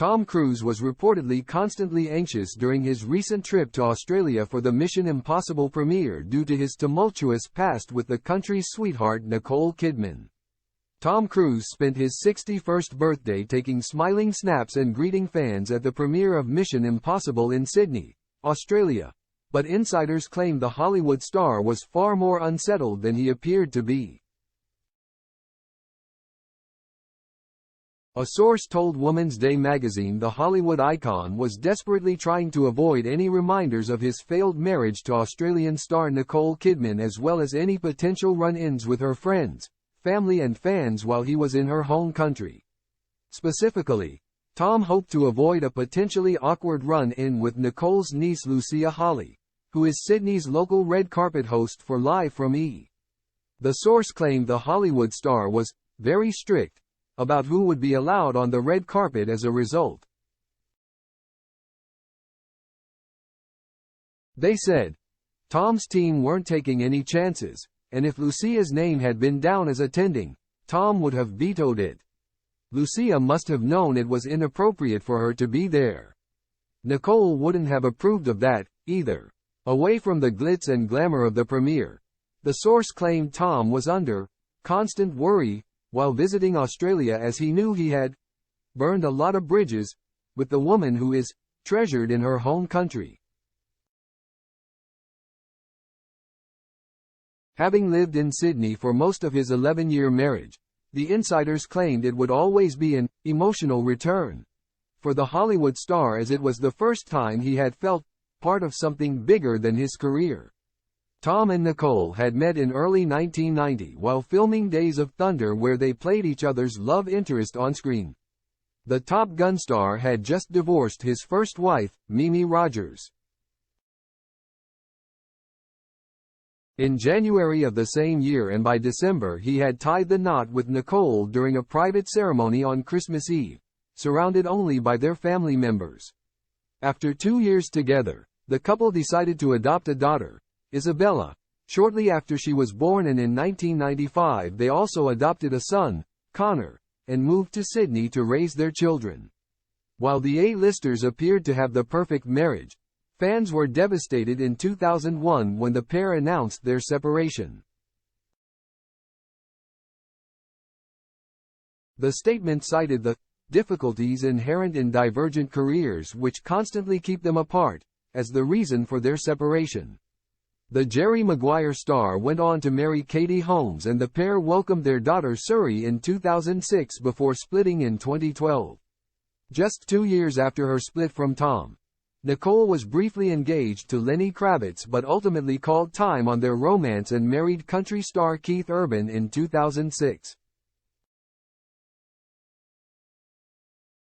Tom Cruise was reportedly constantly anxious during his recent trip to Australia for the Mission Impossible premiere due to his tumultuous past with the country's sweetheart Nicole Kidman. Tom Cruise spent his 61st birthday taking smiling snaps and greeting fans at the premiere of Mission Impossible in Sydney, Australia. But insiders claim the Hollywood star was far more unsettled than he appeared to be. A source told Woman's Day magazine the Hollywood icon was desperately trying to avoid any reminders of his failed marriage to Australian star Nicole Kidman, as well as any potential run-ins with her friends, family and fans while he was in her home country. Specifically, Tom hoped to avoid a potentially awkward run-in with Nicole's niece Lucia Hawley, who is Sydney's local red carpet host for Live from E! The source claimed the Hollywood star was very strict about who would be allowed on the red carpet as a result. They said, Tom's team weren't taking any chances, and if Lucia's name had been down as attending, Tom would have vetoed it. Lucia must have known it was inappropriate for her to be there. Nicole wouldn't have approved of that, either. Away from the glitz and glamour of the premiere, the source claimed Tom was under constant worry while visiting Australia, as he knew he had burned a lot of bridges with the woman who is treasured in her home country. Having lived in Sydney for most of his 11-year marriage, the insiders claimed it would always be an emotional return for the Hollywood star, as it was the first time he had felt part of something bigger than his career. Tom and Nicole had met in early 1990 while filming Days of Thunder, where they played each other's love interest on screen. The Top Gun star had just divorced his first wife, Mimi Rogers. In January of the same year, and by December he had tied the knot with Nicole during a private ceremony on Christmas Eve, surrounded only by their family members. After 2 years together, the couple decided to adopt a daughter, Isabella, shortly after she was born, and in 1995 they also adopted a son, Connor, and moved to Sydney to raise their children. While the A-listers appeared to have the perfect marriage, fans were devastated in 2001 when the pair announced their separation. The statement cited the difficulties inherent in divergent careers which constantly keep them apart as the reason for their separation. The Jerry Maguire star went on to marry Katie Holmes, and the pair welcomed their daughter Suri in 2006 before splitting in 2012. Just 2 years after her split from Tom, Nicole was briefly engaged to Lenny Kravitz but ultimately called time on their romance and married country star Keith Urban in 2006.